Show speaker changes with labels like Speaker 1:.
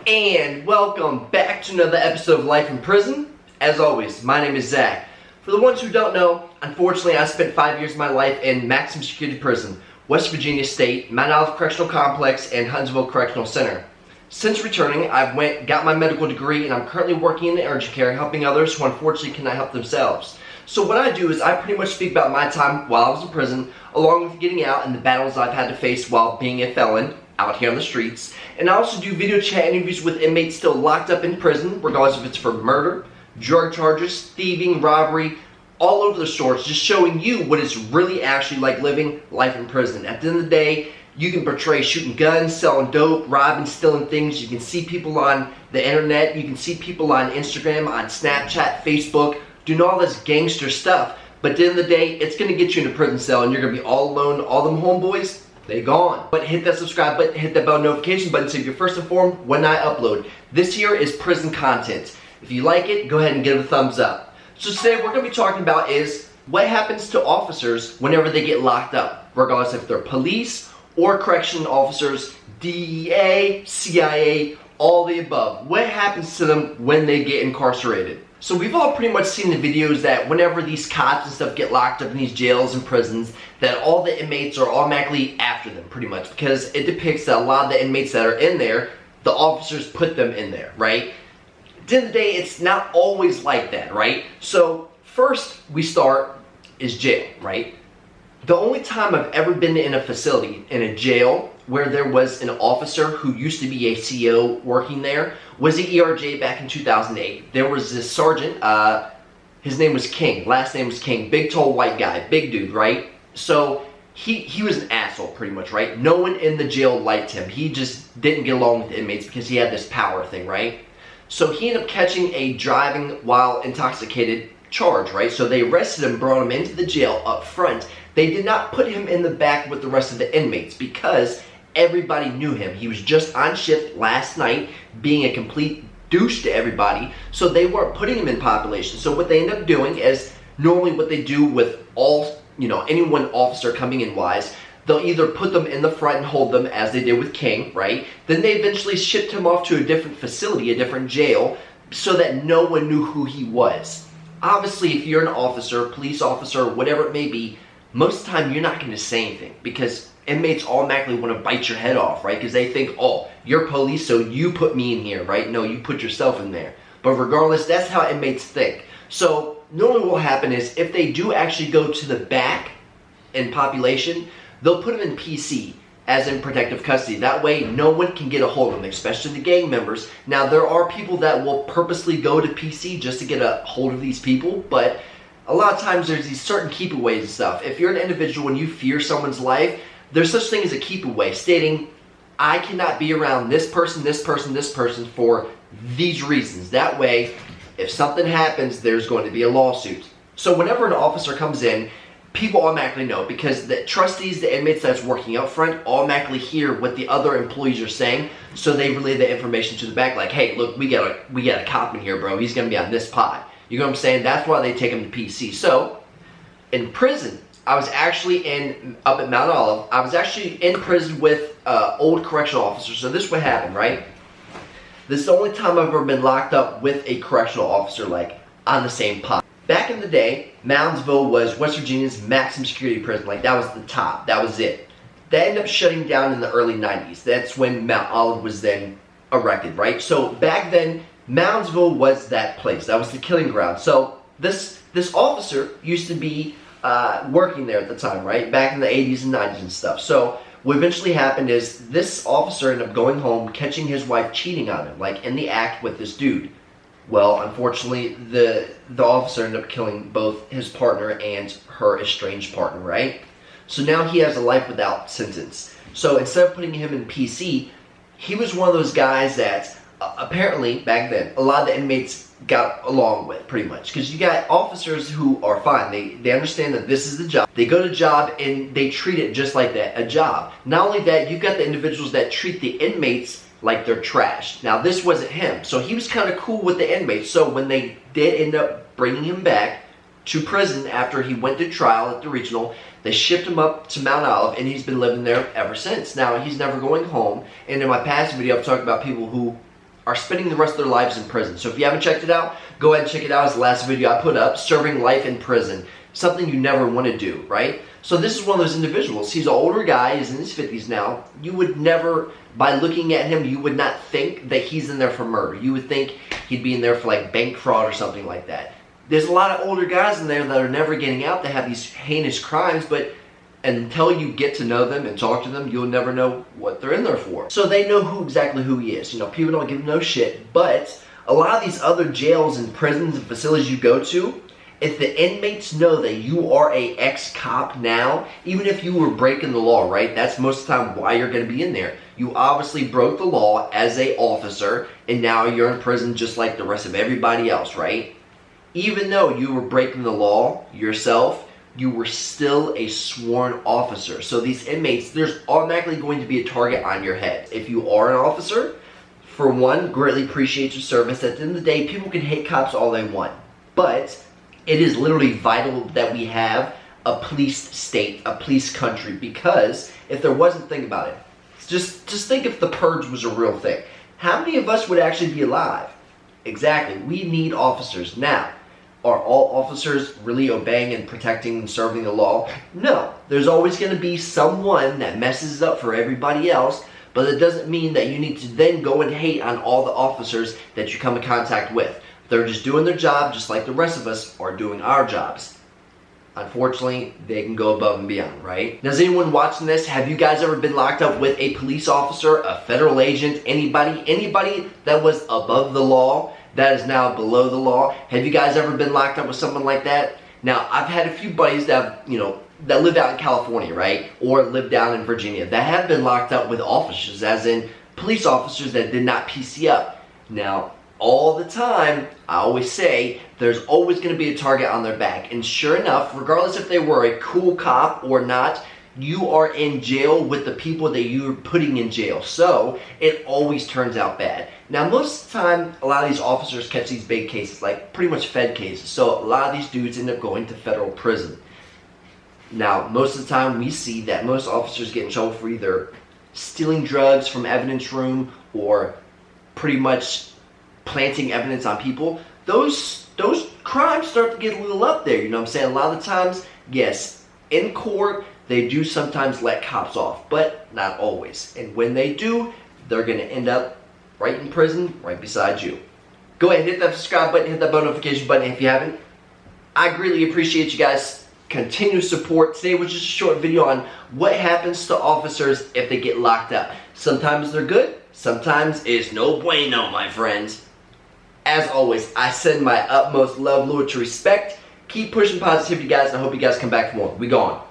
Speaker 1: And welcome back to another episode of Life in Prison. As always, my name is Zach. For the ones who don't know, unfortunately I spent 5 years of my life in maximum security prison, West Virginia State, Mount Olive Correctional Complex, and Huntsville Correctional Center. Since returning, got my medical degree, and I'm currently working in urgent care helping others who unfortunately cannot help themselves. So what I do is I pretty much speak about my time while I was in prison, along with getting out and the battles I've had to face while being a felon out here on the streets. And I also do video chat interviews with inmates still locked up in prison, regardless if it's for murder, drug charges, thieving, robbery, all over the sorts, just showing you what it's really actually like living life in prison. At the end of the day, you can portray shooting guns, selling dope, robbing, stealing things. You can see people on the internet. You can see people on Instagram, on Snapchat, Facebook, doing all this gangster stuff. But at the end of the day, it's going to get you in a prison cell and you're going to be all alone. All them homeboys, they gone. But hit that subscribe button, hit that bell notification button so you're first informed when I upload. This here is prison content. If you like it, go ahead and give it a thumbs up. So today what we're going to be talking about is what happens to officers whenever they get locked up, regardless if they're police or correction officers, DEA, CIA, all the above. What happens to them when they get incarcerated? So we've all pretty much seen the videos that whenever these cops and stuff get locked up in these jails and prisons, that all the inmates are automatically after them pretty much, because it depicts that a lot of the inmates that are in there, the officers put them in there, right? At the end of the day, it's not always like that, right? So first we start is jail, right? The only time I've ever been in a facility, in a jail, where there was an officer who used to be a CO working there was the ERJ back in 2008. There was this sergeant, his name was King, last name was King, big tall white guy, big dude, right? So he was an asshole pretty much, right? No one in the jail liked him. He just didn't get along with the inmates because he had this power thing, right? So he ended up catching a driving while intoxicated charge, right? So they arrested him, brought him into the jail up front. They did not put him in the back with the rest of the inmates because everybody knew him. He was just on shift last night being a complete douche to everybody, so they weren't putting him in population. So what they end up doing is normally what they do with all, any one officer coming in wise, they'll either put them in the front and hold them as they did with King, right? Then they eventually shipped him off to a different facility, a different jail, so that no one knew who he was. Obviously, if you're an officer, police officer, whatever it may be, most of the time you're not going to say anything because inmates automatically want to bite your head off, right? Because they think, oh, you're police, so you put me in here, right? No, you put yourself in there. But regardless, that's how inmates think. So normally what will happen is if they do actually go to the back in population, they'll put them in PC, as in protective custody. That way, no one can get a hold of them, especially the gang members. Now, there are people that will purposely go to PC just to get a hold of these people, but a lot of times there's these certain keep-aways and stuff. If you're an individual and you fear someone's life, there's such thing as a keep-away stating, I cannot be around this person, this person, this person for these reasons. That way, if something happens, there's going to be a lawsuit. So whenever an officer comes in, people automatically know because the trustees, the inmates that's working out front, automatically hear what the other employees are saying, so they relay the information to the back like, hey, look, we got a cop in here, bro. He's going to be on this pod. You know what I'm saying? That's why they take him to PC. So, in prison, I was actually up at Mount Olive, I was actually in prison with old correctional officers. So this is what happened, right? This is the only time I've ever been locked up with a correctional officer, like, on the same pod. Back in the day, Moundsville was West Virginia's maximum security prison. Like, that was the top. That was it. That ended up shutting down in the early 90s. That's when Mount Olive was then erected, right? So back then, Moundsville was that place. That was the killing ground. So this officer used to be working there at the time, right? Back in the 80s and 90s and stuff. So what eventually happened is this officer ended up going home, catching his wife cheating on him, like in the act with this dude. Well, unfortunately, the officer ended up killing both his partner and her estranged partner, right? So now he has a life without sentence. So instead of putting him in PC, he was one of those guys that apparently back then a lot of the inmates got along with pretty much, because you got officers who are fine. They understand that this is the job. They go to job and they treat it just like that, a job. Not only that, you've got the individuals that treat the inmates like they're trash. Now this wasn't him, so he was kind of cool with the inmates. So when they did end up bringing him back to prison after he went to trial at the regional, they shipped him up to Mount Olive, and he's been living there ever since. Now he's never going home, and in my past video I've talked about people who are spending the rest of their lives in prison. So if you haven't checked it out, go ahead and check it out. It's the last video I put up, serving life in prison. Something you never want to do, right? So this is one of those individuals. He's an older guy, he's in his 50s now. You would never, by looking at him, you would not think that he's in there for murder. You would think he'd be in there for like bank fraud or something like that. There's a lot of older guys in there that are never getting out that have these heinous crimes, but until you get to know them and talk to them, you'll never know what they're in there for. So they know exactly who he is. You know, people don't give him no shit, but a lot of these other jails and prisons and facilities you go to, if the inmates know that you are a ex-cop now, even if you were breaking the law, right? That's most of the time why you're going to be in there. You obviously broke the law as a officer, and now you're in prison just like the rest of everybody else, right? Even though you were breaking the law yourself, you were still a sworn officer. So these inmates, there's automatically going to be a target on your head. If you are an officer, for one, greatly appreciate your service. At the end of the day, people can hate cops all they want, but it is literally vital that we have a police state, a police country, because if there wasn't, think about it. Just think if the purge was a real thing. How many of us would actually be alive? Exactly, we need officers. Now, are all officers really obeying and protecting and serving the law? No. There's always going to be someone that messes up for everybody else, but it doesn't mean that you need to then go and hate on all the officers that you come in contact with. They're just doing their job just like the rest of us are doing our jobs. Unfortunately, they can go above and beyond, right? Now, is anyone watching this, have you guys ever been locked up with a police officer, a federal agent, anybody that was above the law, that is now below the law? Have you guys ever been locked up with someone like that? Now, I've had a few buddies that have, that live out in California, right? Or live down in Virginia that have been locked up with officers, as in police officers that did not PC up. Now, all the time, I always say, there's always going to be a target on their back. And sure enough, regardless if they were a cool cop or not, you are in jail with the people that you're putting in jail. So, it always turns out bad. Now, most of the time, a lot of these officers catch these big cases, like pretty much Fed cases. So, a lot of these dudes end up going to federal prison. Now, most of the time, we see that most officers get in trouble for either stealing drugs from evidence room or pretty much planting evidence on people. Those crimes start to get a little up there, you know what I'm saying? A lot of the times, yes, in court, they do sometimes let cops off, but not always. And when they do, they're going to end up right in prison, right beside you. Go ahead, hit that subscribe button, hit that bell notification button if you haven't. I greatly appreciate you guys' continued support. Today was just a short video on what happens to officers if they get locked up. Sometimes they're good, sometimes it's no bueno, my friends. As always, I send my utmost love, loyalty, respect. Keep pushing positivity, guys, and I hope you guys come back for more. We gone.